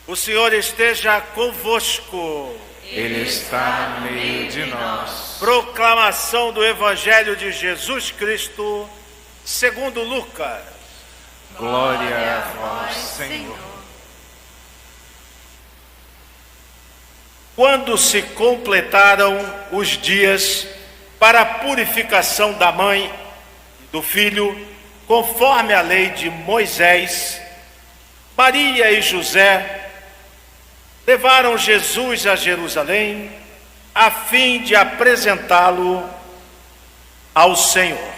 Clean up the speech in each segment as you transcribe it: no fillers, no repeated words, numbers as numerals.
O Senhor esteja convosco. Ele está no meio de nós. Proclamação do Evangelho de Jesus Cristo, segundo Lucas. Glória a vós, Senhor. Quando se completaram os dias para a purificação da mãe e do filho, conforme a lei de Moisés, Maria e José levaram Jesus a Jerusalém, a fim de apresentá-lo ao Senhor.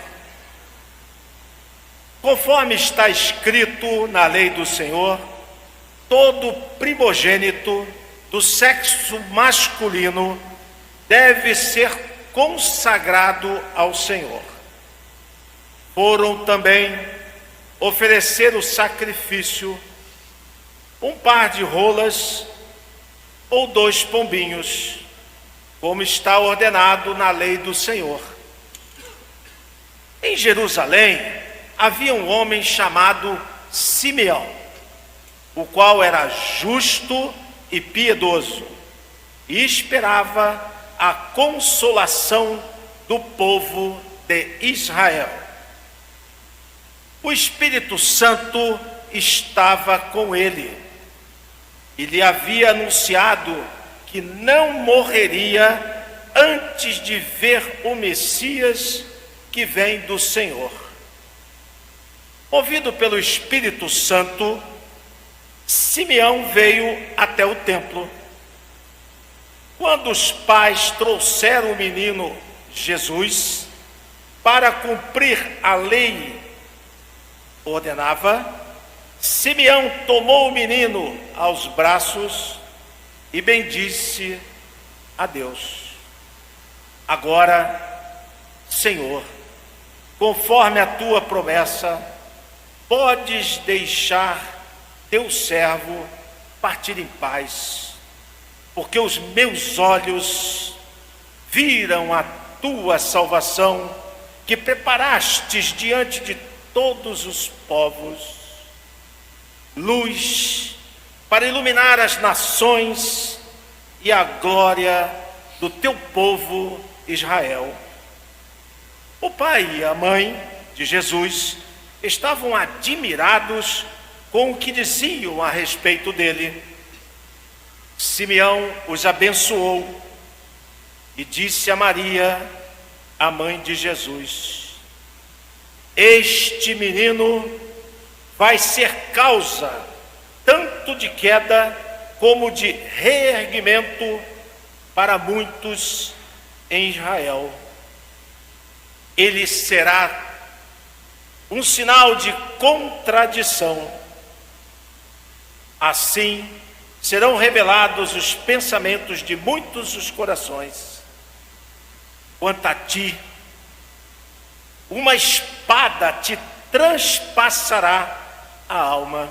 Conforme está escrito na lei do Senhor, todo primogênito do sexo masculino deve ser consagrado ao Senhor. Foram também oferecer o sacrifício, um par de rolas ou 2 pombinhos, como está ordenado na lei do Senhor. Em Jerusalém havia um homem chamado Simeão, o qual era justo e piedoso, e esperava a consolação do povo de Israel. O Espírito Santo estava com ele, e lhe havia anunciado que não morreria antes de ver o Messias que vem do Senhor. Movido pelo Espírito Santo, Simeão veio até o templo. Quando os pais trouxeram o menino Jesus para cumprir a lei ordenava, Simeão tomou o menino aos braços e bendisse a Deus. Agora, Senhor, conforme a tua promessa, podes deixar teu servo partir em paz, porque os meus olhos viram a tua salvação, que preparastes diante de todos os povos, luz para iluminar as nações e a glória do teu povo Israel. O pai e a mãe de Jesus estavam admirados com o que diziam a respeito dele. Simeão os abençoou e disse a Maria, a mãe de Jesus: este menino vai ser causa tanto de queda como de reerguimento para muitos em Israel. Ele será um sinal de contradição. Assim serão revelados os pensamentos de muitos os corações. Quanto a ti, uma espada te transpassará a alma.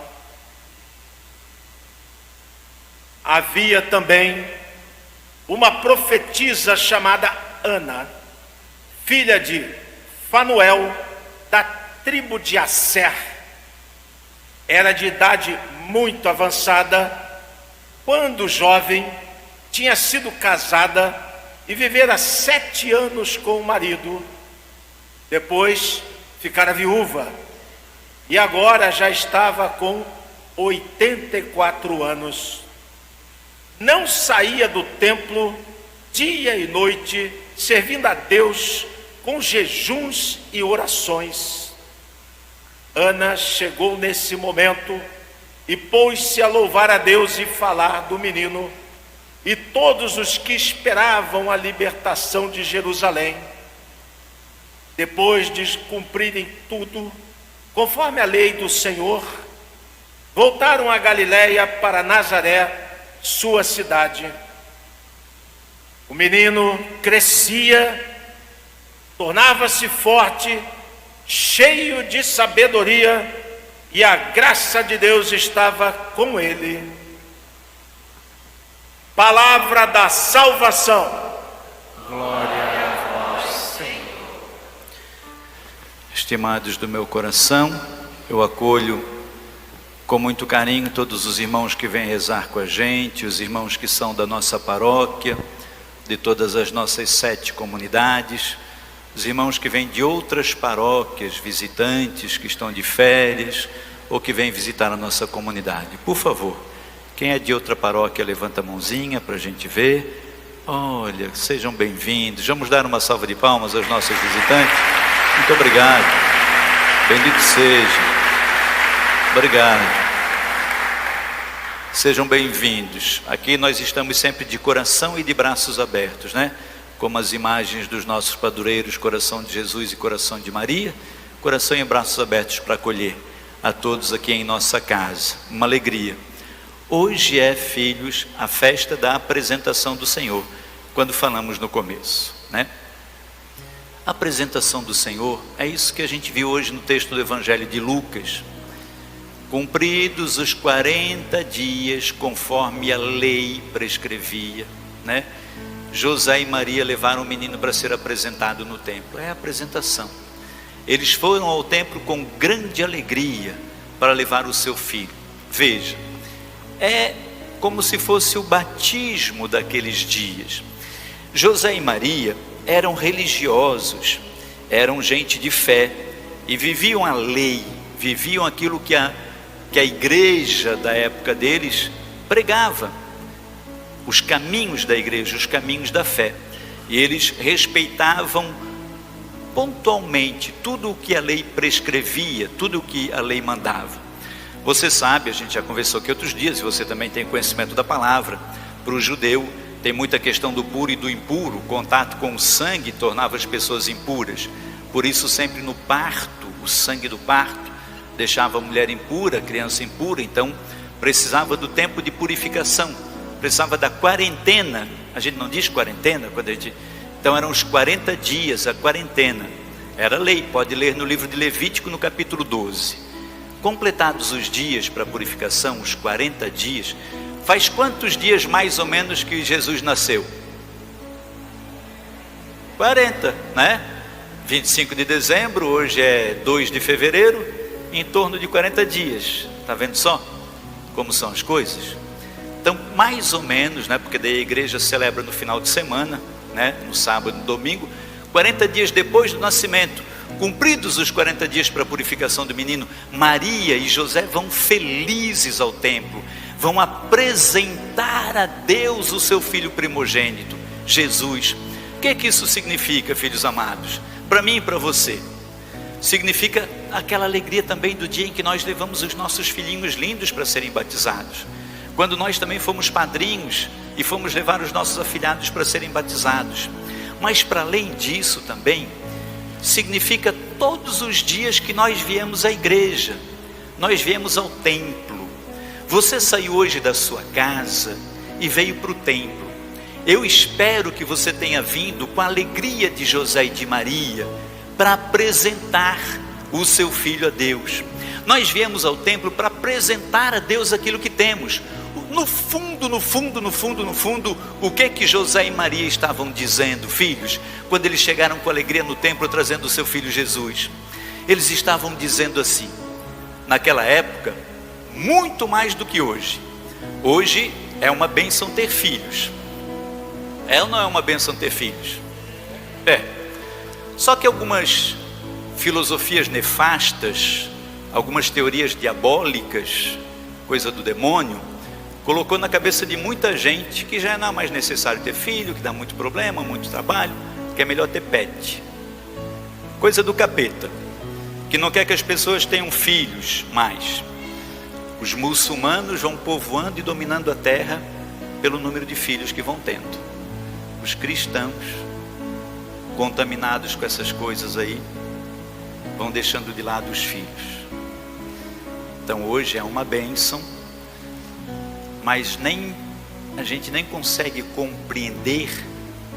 Havia também uma profetisa chamada Ana, filha de Fanuel, da tribo de Asser. Era de idade muito avançada, quando jovem tinha sido casada e vivera 7 anos com o marido. Depois ficara viúva e agora já estava com 84 anos. Não saía do templo dia e noite, servindo a Deus com jejuns e orações. Ana chegou nesse momento e pôs-se a louvar a Deus e falar do menino e todos os que esperavam a libertação de Jerusalém. Depois de cumprirem tudo, conforme a lei do Senhor, voltaram a Galiléia para Nazaré, sua cidade. O menino crescia, tornava-se forte, cheio de sabedoria, e a graça de Deus estava com ele. Palavra da salvação. Glória a vós, Senhor. Estimados do meu coração, eu acolho com muito carinho todos os irmãos que vêm rezar com a gente, os irmãos que são da nossa paróquia, de todas as nossas 7 comunidades, os irmãos que vêm de outras paróquias, visitantes que estão de férias ou que vêm visitar a nossa comunidade. Por favor, quem é de outra paróquia, levanta a mãozinha para a gente ver. Olha, sejam bem-vindos. Vamos dar uma salva de palmas aos nossos visitantes. Muito obrigado. Bendito seja. Obrigado. Sejam bem-vindos. Aqui nós estamos sempre de coração e de braços abertos, né? Como as imagens dos nossos padroeiros, coração de Jesus e coração de Maria, coração e braços abertos para acolher a todos aqui em nossa casa. Uma alegria. Hoje é, filhos, a festa da apresentação do Senhor, quando falamos no começo, né? A apresentação do Senhor é isso que a gente viu hoje no texto do Evangelho de Lucas. Cumpridos os 40 dias, conforme a lei prescrevia, né? José e Maria levaram o menino para ser apresentado no templo. É a apresentação. Eles foram ao templo com grande alegria para levar o seu filho. Veja, é como se fosse o batismo daqueles dias. José e Maria eram religiosos, eram gente de fé e viviam a lei, viviam aquilo que a igreja da época deles pregava, os caminhos da igreja, os caminhos da fé, e eles respeitavam pontualmente tudo o que a lei prescrevia, tudo o que a lei mandava. Você sabe, a gente já conversou aqui outros dias, e você também tem conhecimento da palavra. Para o judeu tem muita questão do puro e do impuro, o contato com o sangue tornava as pessoas impuras, por isso sempre no parto, o sangue do parto deixava a mulher impura, a criança impura, então precisava do tempo de purificação, precisava da quarentena. A gente não diz quarentena, então eram os 40 dias, a quarentena, era lei, pode ler no livro de Levítico no capítulo 12. Completados os dias para a purificação, os 40 dias, faz quantos dias mais ou menos que Jesus nasceu? 40, né? 25 de dezembro, hoje é 2 de fevereiro, em torno de 40 dias, está vendo só como são as coisas? Então, mais ou menos, né, porque daí a igreja celebra no final de semana, né, no sábado e no domingo, 40 dias depois do nascimento, cumpridos os 40 dias para a purificação do menino, Maria e José vão felizes ao templo, vão apresentar a Deus o seu filho primogênito, Jesus. O que é que isso significa, filhos amados? Para mim e para você, significa aquela alegria também do dia em que nós levamos os nossos filhinhos lindos para serem batizados, quando nós também fomos padrinhos e fomos levar os nossos afilhados para serem batizados. Mas para além disso também, significa todos os dias que nós viemos à igreja, nós viemos ao templo. Você saiu hoje da sua casa e veio para o templo. Eu espero que você tenha vindo com a alegria de José e de Maria, para apresentar o seu filho a Deus. Nós viemos ao templo para apresentar a Deus aquilo que temos. No fundo, o que José e Maria estavam dizendo, filhos, quando eles chegaram com alegria no templo trazendo o seu filho Jesus? Eles estavam dizendo assim, naquela época, muito mais do que hoje. Hoje é uma bênção ter filhos. É ou não é uma bênção ter filhos? É. Só que algumas filosofias nefastas, algumas teorias diabólicas, coisa do demônio, colocou na cabeça de muita gente que já não é mais necessário ter filho, que dá muito problema, muito trabalho, que é melhor ter pet. Coisa do capeta, que não quer que as pessoas tenham filhos mais. Os muçulmanos vão povoando e dominando a terra pelo número de filhos que vão tendo. Os cristãos, contaminados com essas coisas aí, vão deixando de lado os filhos. Então hoje é uma bênção, mas a gente nem consegue compreender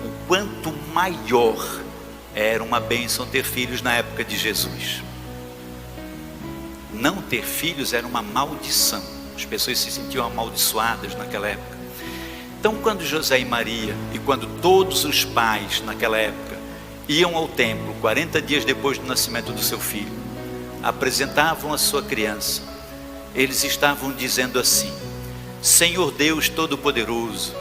o quanto maior era uma bênção ter filhos na época de Jesus. Não ter filhos era uma maldição, as pessoas se sentiam amaldiçoadas naquela época. Então quando José e Maria, e quando todos os pais naquela época iam ao templo 40 dias depois do nascimento do seu filho, apresentavam a sua criança, eles estavam dizendo assim: Senhor Deus Todo-Poderoso,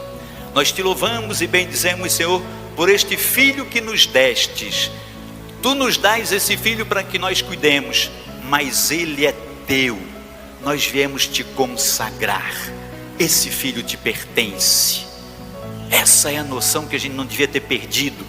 nós te louvamos e bendizemos, Senhor, por este filho que nos destes. Tu nos dás esse filho para que nós cuidemos, mas ele é teu. Nós viemos te consagrar. Esse filho te pertence. Essa é a noção que a gente não devia ter perdido.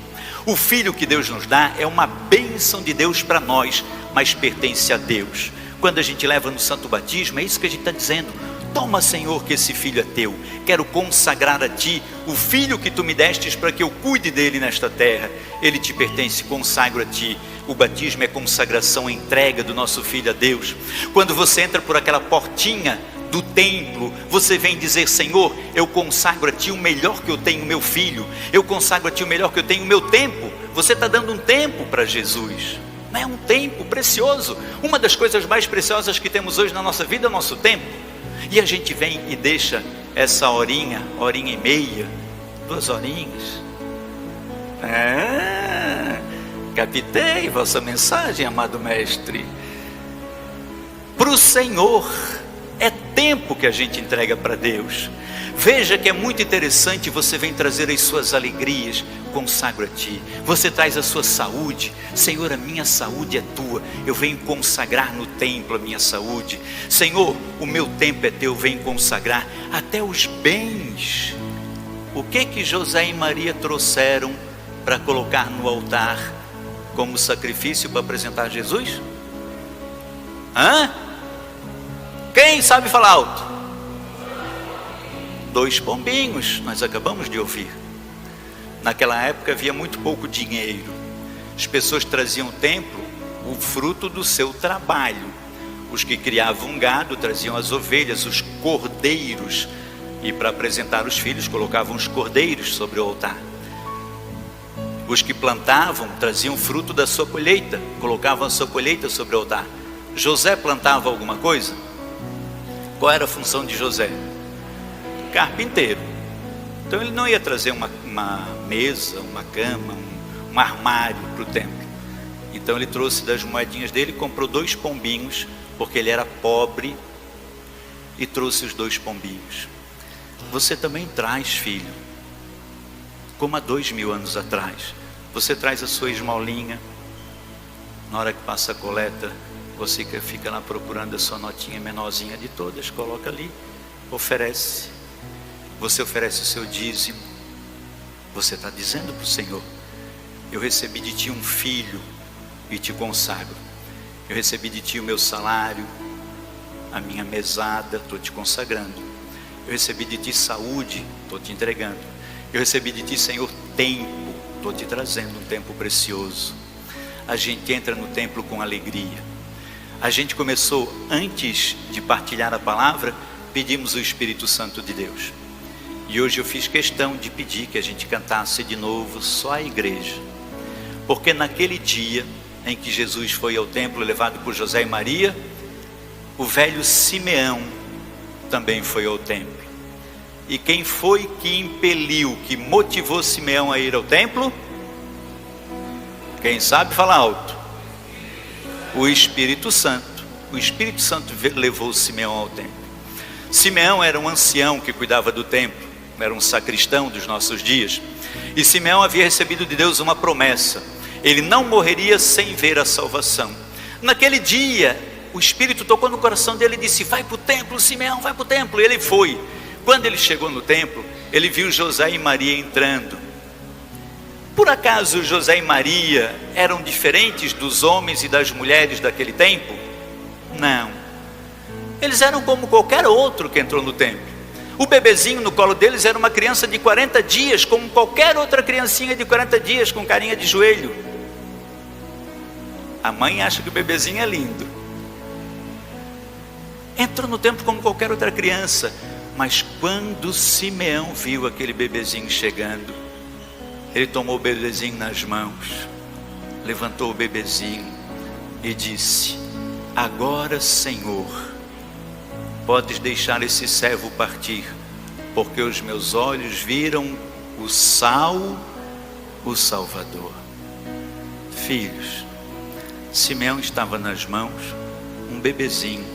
O filho que Deus nos dá é uma bênção de Deus para nós, mas pertence a Deus. Quando a gente leva no santo batismo, é isso que a gente está dizendo: toma, Senhor, que esse filho é teu. Quero consagrar a ti o filho que tu me destes para que eu cuide dele nesta terra. Ele te pertence, consagro a ti. O batismo é consagração, entrega do nosso filho a Deus. Quando você entra por aquela portinha do templo, você vem dizer: Senhor, eu consagro a ti o melhor que eu tenho, meu filho. Eu consagro a ti o melhor que eu tenho, o meu tempo. Você está dando um tempo para Jesus. Não é um tempo precioso? Uma das coisas mais preciosas que temos hoje na nossa vida é o nosso tempo. E a gente vem e deixa essa horinha e meia, 2 horinhas. Captei vossa mensagem, amado mestre. Para o Senhor, é tempo que a gente entrega para Deus. Veja que é muito interessante. Você vem trazer as suas alegrias, consagro a ti. Você traz a sua saúde: Senhor, a minha saúde é tua, eu venho consagrar no templo a minha saúde. Senhor, o meu tempo é teu, eu venho consagrar. Até os bens. O que José e Maria trouxeram para colocar no altar como sacrifício para apresentar Jesus? Quem sabe falar alto? 2 pombinhos, nós acabamos de ouvir. Naquela época havia muito pouco dinheiro. As pessoas traziam ao templo o fruto do seu trabalho. Os que criavam gado traziam as ovelhas, os cordeiros, e para apresentar os filhos colocavam os cordeiros sobre o altar. Os que plantavam traziam fruto da sua colheita, colocavam a sua colheita sobre o altar. José plantava alguma coisa? Qual era a função de José? Carpinteiro. Então ele não ia trazer uma mesa, uma cama, um armário para o templo. Então ele trouxe das moedinhas dele, comprou 2 pombinhos, porque ele era pobre, e trouxe os 2 pombinhos. Você também traz, filho, como há 2000 anos atrás. Você traz a sua esmolinha. Na hora que passa a coleta, você fica lá procurando a sua notinha menorzinha de todas, coloca ali, oferece. Você oferece o seu dízimo. Você está dizendo para o Senhor: eu recebi de ti um filho e te consagro. Eu recebi de ti o meu salário, a minha mesada, estou te consagrando. Eu recebi de ti saúde, estou te entregando. Eu recebi de ti, Senhor, tempo, estou te trazendo um tempo precioso. A gente entra no templo com alegria. A gente começou, antes de partilhar a palavra, pedimos o Espírito Santo de Deus. E hoje eu fiz questão de pedir que a gente cantasse de novo só a igreja. Porque naquele dia em que Jesus foi ao templo levado por José e Maria, o velho Simeão também foi ao templo. E quem foi que impeliu, que motivou Simeão a ir ao templo? Quem sabe fala alto. O Espírito Santo. O Espírito Santo levou Simeão ao templo. Simeão era um ancião que cuidava do templo, era um sacristão dos nossos dias. E Simeão havia recebido de Deus uma promessa: ele não morreria sem ver a salvação. Naquele dia, o Espírito tocou no coração dele e disse: vai para o templo, Simeão, vai para o templo. E ele foi. Quando ele chegou no templo, ele viu José e Maria entrando. Por acaso José e Maria eram diferentes dos homens e das mulheres daquele tempo? Não. Eles eram como qualquer outro que entrou no templo. O bebezinho no colo deles era uma criança de 40 dias, como qualquer outra criancinha de 40 dias, com carinha de joelho. A mãe acha que o bebezinho é lindo. Entrou no templo como qualquer outra criança. Mas quando Simeão viu aquele bebezinho chegando, ele tomou o bebezinho nas mãos, levantou o bebezinho e disse: agora, Senhor, podes deixar esse servo partir, porque os meus olhos viram o Salvador. Filhos, Simeão estava nas mãos um bebezinho,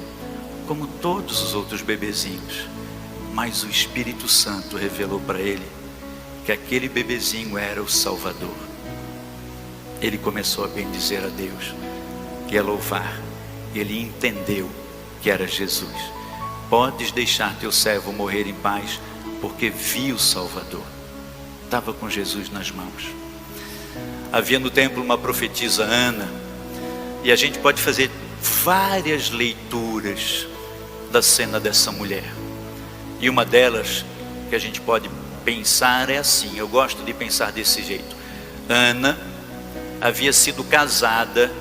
como todos os outros bebezinhos. Mas o Espírito Santo revelou para ele que aquele bebezinho era o Salvador. Ele começou a bendizer a Deus e a louvar. Ele entendeu que era Jesus. Podes deixar teu servo morrer em paz, porque vi o Salvador. Estava com Jesus nas mãos. Havia no templo uma profetisa, Ana, e a gente pode fazer várias leituras da cena dessa mulher. E uma delas que a gente pode pensar é assim, eu gosto de pensar desse jeito. Ana havia sido casada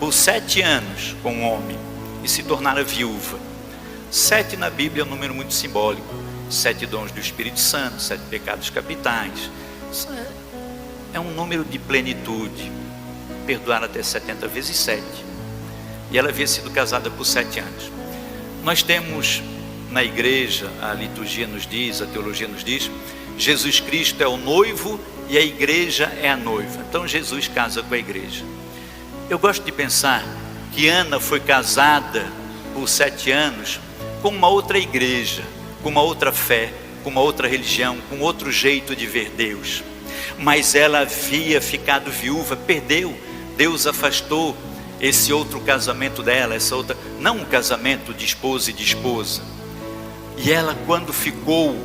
por 7 anos com um homem e se tornara viúva. 7 na Bíblia é um número muito simbólico. 7 dons do Espírito Santo, 7 pecados capitais. Isso é um número de plenitude. Perdoar até 70 vezes 7. E ela havia sido casada por 7 anos. Nós temos na igreja, a liturgia nos diz, a teologia nos diz, Jesus Cristo é o noivo e a igreja é a noiva. Então Jesus casa com a igreja. Eu gosto de pensar que Ana foi casada por 7 anos com uma outra igreja, com uma outra fé, com uma outra religião, com outro jeito de ver Deus. Mas ela havia ficado viúva, perdeu. Deus afastou esse outro casamento dela, essa outra, não um casamento de esposo e de esposa. E ela, quando ficou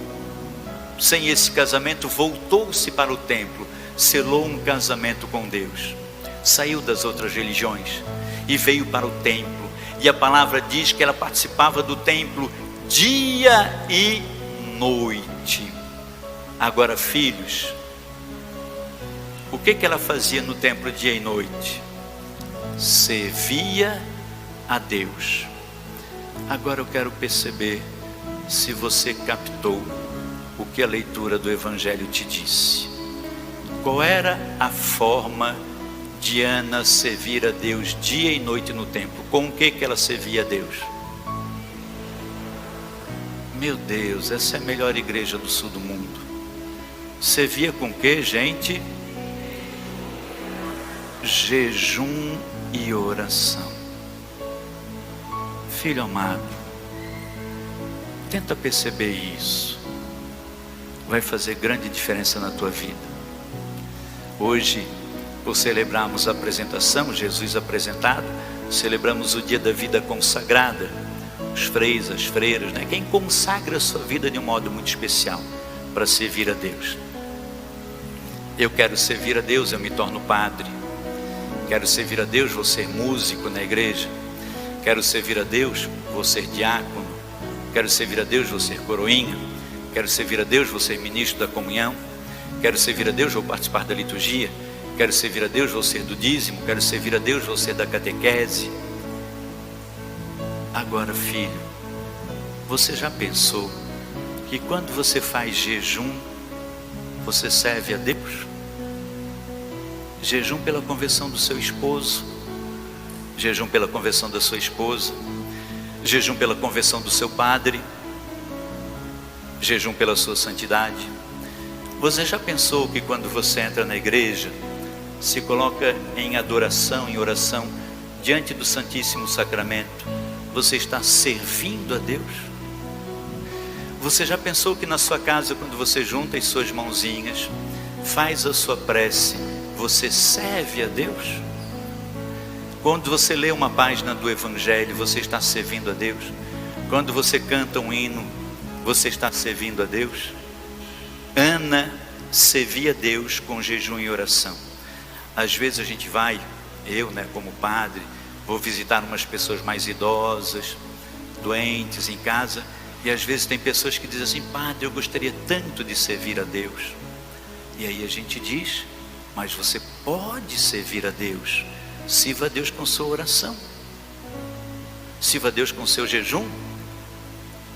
sem esse casamento, voltou-se para o templo, selou um casamento com Deus, saiu das outras religiões e veio para o templo. E a palavra diz que ela participava do templo dia e noite. Agora, filhos, o que ela fazia no templo dia e noite? Servia a Deus. Agora eu quero perceber se você captou o que a leitura do Evangelho te disse. Qual era a forma de Ana servir a Deus dia e noite no templo? Com o que ela servia a Deus? Meu Deus, essa é a melhor igreja do sul do mundo. Servia com o que, gente? Jejum e oração. Filho amado, tenta perceber isso. Vai fazer grande diferença na tua vida. Hoje, por celebrarmos a apresentação, Jesus apresentado, celebramos o dia da vida consagrada. Os freis, as freiras, né? Quem consagra a sua vida de um modo muito especial para servir a Deus. Eu quero servir a Deus, eu me torno padre. Quero servir a Deus, vou ser músico na igreja. Quero servir a Deus, vou ser diácono. Quero servir a Deus, vou ser coroinha. Quero servir a Deus, vou ser ministro da comunhão. Quero servir a Deus, vou participar da liturgia. Quero servir a Deus, vou ser do dízimo. Quero servir a Deus, vou ser da catequese. Agora, filho, você já pensou que quando você faz jejum, você serve a Deus? Jejum pela conversão do seu esposo, jejum pela conversão da sua esposa, jejum pela conversão do seu padre, jejum pela sua santidade. Você já pensou que quando você entra na igreja, se coloca em adoração, em oração, diante do Santíssimo Sacramento, você está servindo a Deus? Você já pensou que na sua casa, quando você junta as suas mãozinhas, faz a sua prece, você serve a Deus? Quando você lê uma página do Evangelho, você está servindo a Deus? Quando você canta um hino, você está servindo a Deus? Ana servia a Deus com jejum e oração. Às vezes a gente vai, eu, como padre, vou visitar umas pessoas mais idosas, doentes em casa, e às vezes tem pessoas que dizem assim: padre, eu gostaria tanto de servir a Deus. E aí a gente diz: mas você pode servir a Deus. Sirva a Deus com sua oração, sirva a Deus com seu jejum.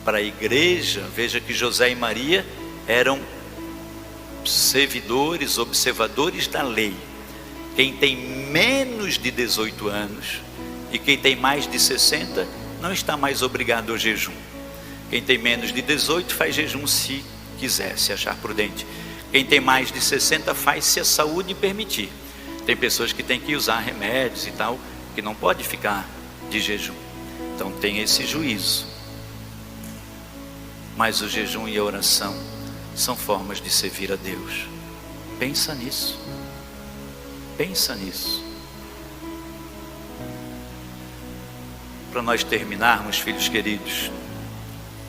Para a igreja, veja que José e Maria eram servidores, observadores da lei. Quem tem menos de 18 anos e quem tem mais de 60 não está mais obrigado ao jejum. Quem tem menos de 18 faz jejum se quiser, se achar prudente. Quem tem mais de 60 faz se a saúde permitir. Tem pessoas que têm que usar remédios e tal, que não pode ficar de jejum. Então tem esse juízo. mas o jejum e a oração são formas de servir a Deus. Pensa nisso. Pensa nisso. Para nós terminarmos, filhos queridos,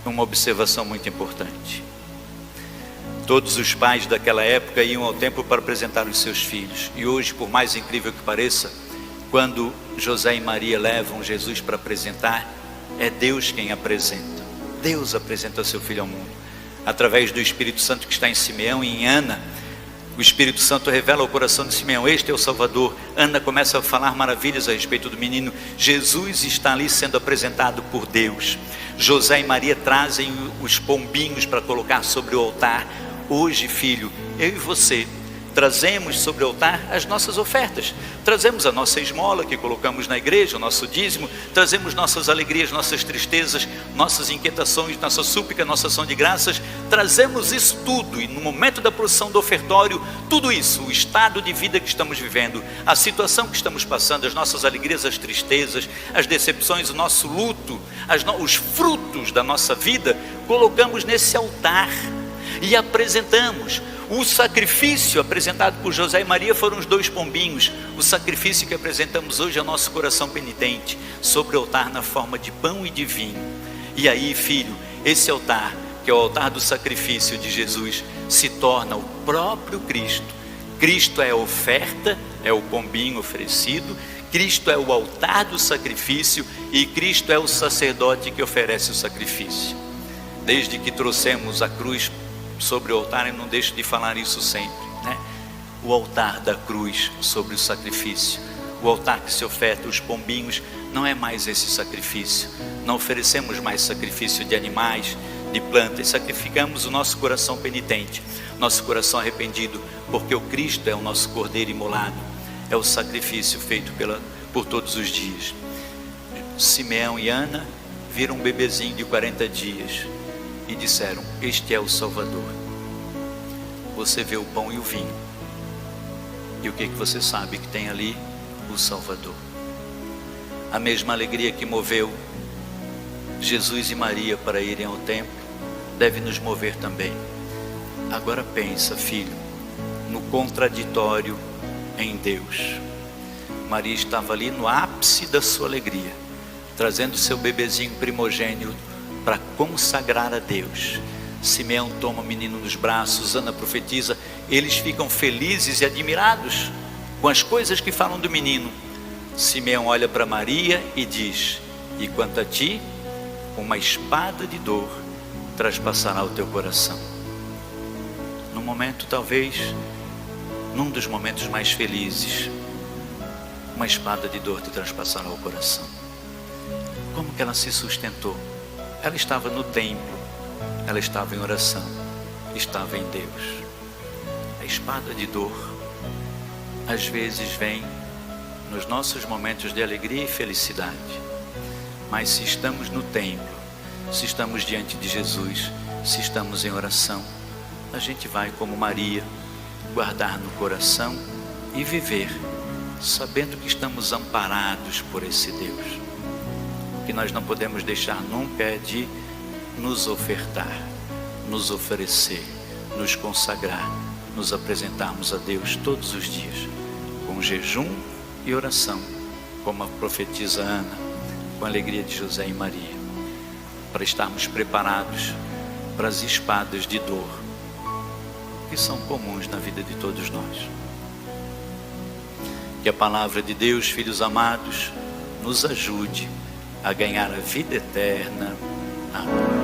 uma observação muito importante. Todos os pais daquela época iam ao templo para apresentar os seus filhos. E hoje, por mais incrível que pareça, quando José e Maria levam Jesus para apresentar, é Deus quem apresenta. Deus apresenta seu filho ao mundo. Através do Espírito Santo que está em Simeão e em Ana, o Espírito Santo revela ao coração de Simeão: este é o Salvador. Ana começa a falar maravilhas a respeito do menino. Jesus está ali sendo apresentado por Deus. José e Maria trazem os pombinhos para colocar sobre o altar. Hoje, filho, eu e você trazemos sobre o altar as nossas ofertas, trazemos a nossa esmola que colocamos na igreja, o nosso dízimo, trazemos nossas alegrias, nossas tristezas, nossas inquietações, nossa súplica, nossa ação de graças, trazemos isso tudo. E no momento da procissão do ofertório, tudo isso, o estado de vida que estamos vivendo, a situação que estamos passando, as nossas alegrias, as tristezas, as decepções, o nosso luto, os frutos da nossa vida, colocamos nesse altar e apresentamos. O sacrifício apresentado por José e Maria foram os 2 pombinhos. O sacrifício que apresentamos hoje é o nosso coração penitente, sobre o altar na forma de pão e de vinho. E aí, filho, esse altar, que é o altar do sacrifício de Jesus, se torna o próprio Cristo. Cristo é a oferta, é o pombinho oferecido. Cristo é o altar do sacrifício e Cristo é o sacerdote que oferece o sacrifício. Desde que trouxemos a cruz sobre o altar, eu não deixo de falar isso sempre, né? O altar da cruz sobre o sacrifício, o altar que se oferta, os pombinhos, não é mais esse sacrifício. Não oferecemos mais sacrifício de animais, de plantas, sacrificamos o nosso coração penitente, nosso coração arrependido, porque o Cristo é o nosso cordeiro imolado, é o sacrifício feito por todos os dias. Simeão e Ana viram um bebezinho de 40 dias e disseram: este é o Salvador. Você vê o pão e o vinho, e o que você sabe que tem ali? O Salvador. A mesma alegria que moveu Jesus e Maria para irem ao templo deve nos mover também. Agora pensa, filho, no contraditório em Deus. Maria estava ali no ápice da sua alegria, trazendo seu bebezinho primogênito para consagrar a Deus. Simeão toma o menino nos braços, Ana profetiza, eles ficam felizes e admirados com as coisas que falam do menino. Simeão olha para Maria e diz: e quanto a ti, uma espada de dor traspassará o teu coração. No momento, talvez, num dos momentos mais felizes, uma espada de dor te traspassará o coração. Como que ela se sustentou? Ela estava no templo, ela estava em oração, estava em Deus. A espada de dor, às vezes vem nos nossos momentos de alegria e felicidade. Mas se estamos no templo, se estamos diante de Jesus, se estamos em oração, a gente vai como Maria, guardar no coração e viver, sabendo que estamos amparados por esse Deus. O que nós não podemos deixar nunca é de nos ofertar, nos oferecer, nos consagrar, nos apresentarmos a Deus todos os dias, com jejum e oração, como a profetisa Ana, com a alegria de José e Maria, para estarmos preparados para as espadas de dor, que são comuns na vida de todos nós. Que a palavra de Deus, filhos amados, nos ajude a ganhar a vida eterna. Amém.